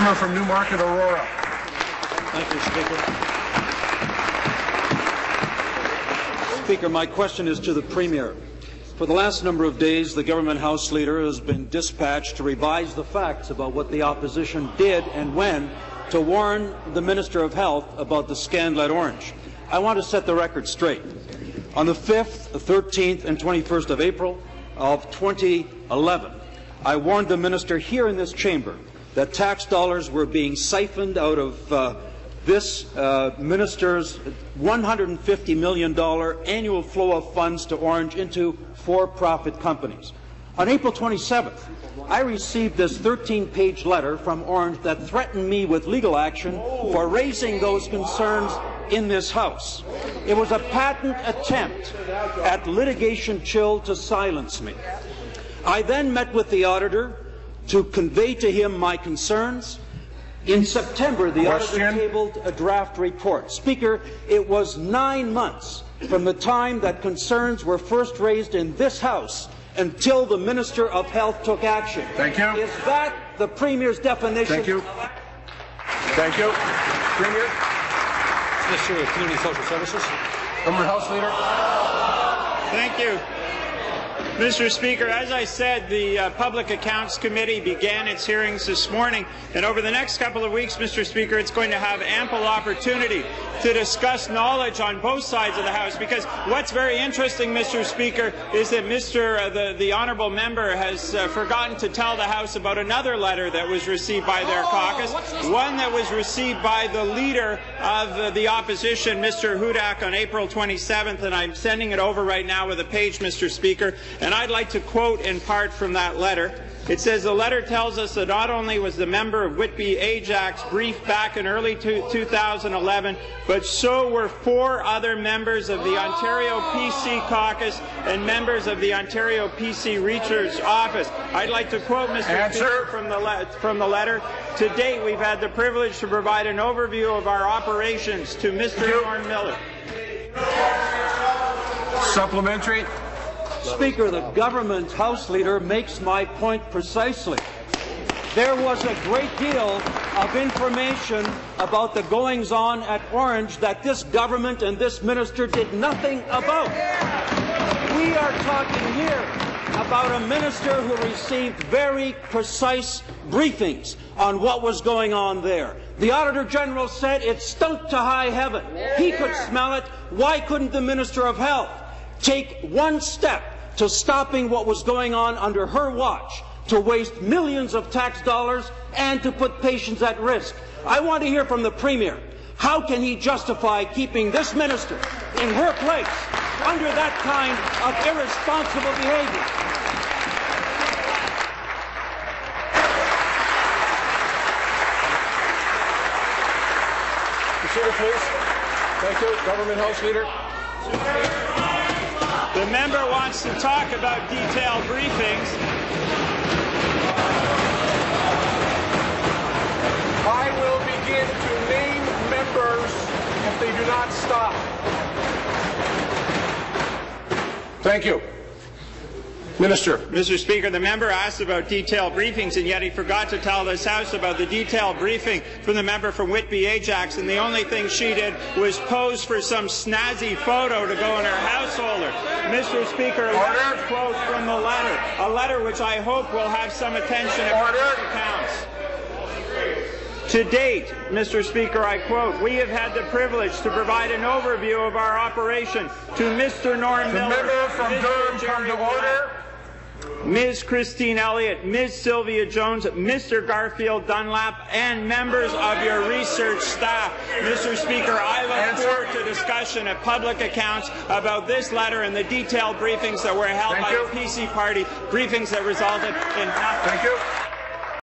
From Newmarket, Aurora. Thank you, Speaker. Speaker, my question is to the Premier. For the last number of days, the government House Leader has been dispatched to revise the facts about what the opposition did and when to warn the Minister of Health about the scandal at Ornge. I want to set the record straight. On the 5th, 13th, and 21st of April of 2011, I warned the Minister here in this chamber that tax dollars were being siphoned out of this minister's $150 million annual flow of funds to Ornge into for-profit companies. On April 27th, I received this 13-page letter from Ornge that threatened me with legal action for raising those concerns in this House. It was a patent attempt at litigation chill to silence me. I then met with the auditor to convey to him my concerns. In September, the auditor tabled a draft report. Speaker, it was 9 months from the time that concerns were first raised in this House until the Minister of Health took action. Thank you. Is that the Premier's definition? Thank you. Thank you. Premier. Minister of Community Social Services. Member House Leader. Thank you. Mr. Speaker, as I said, the Public Accounts Committee began its hearings this morning, and over the next couple of weeks, Mr. Speaker, it's going to have ample opportunity to discuss knowledge on both sides of the House, because what's very interesting, Mr. Speaker, is that the honourable member has forgotten to tell the House about another letter that was received by their caucus, one that was received by the Leader of the Opposition, Mr. Hudak, on April 27th, and I'm sending it over right now with a page, Mr. Speaker. And I'd like to quote in part from that letter. It says, the letter tells us that not only was the member of Whitby Ajax briefed back in early 2011, but so were 4 other members of the Ontario PC caucus and members of the Ontario PC Research Office. I'd like to quote, Mr. Speaker, from the letter. To date, we've had the privilege to provide an overview of our operations to Mr. Norm Miller. Supplementary. Speaker, the government House Leader makes my point precisely. There was a great deal of information about the goings-on at Ornge that this government and this minister did nothing about. We are talking here about a minister who received very precise briefings on what was going on there. The Auditor General said it stunk to high heaven. He could smell it. Why couldn't the Minister of Health take one step to stopping what was going on under her watch, to waste millions of tax dollars and to put patients at risk? I want to hear from the Premier. How can he justify keeping this minister in her place under that kind of irresponsible behavior? Proceed, please. Thank you. Government House Leader. The member wants to talk about detailed briefings. I will begin to name members if they do not stop. Thank you. Minister. Mr. Speaker, the member asked about detailed briefings, and yet he forgot to tell this House about the detailed briefing from the member from Whitby Ajax, and the only thing she did was pose for some snazzy photo to go in her householder. Mr. Speaker, let me quote from the letter, a letter which I hope will have some attention at Public Accounts. To date, Mr. Speaker, I quote, we have had the privilege to provide an overview of our operation to Mr. Norm Miller, the member from Durham come to order. Ms. Christine Elliott, Ms. Sylvia Jones, Mr. Garfield Dunlap, and members of your research staff. Mr. Speaker, I look forward to discussion at Public Accounts about this letter and the detailed briefings that were held by the PC party, briefings that resulted in nothing. Thank you.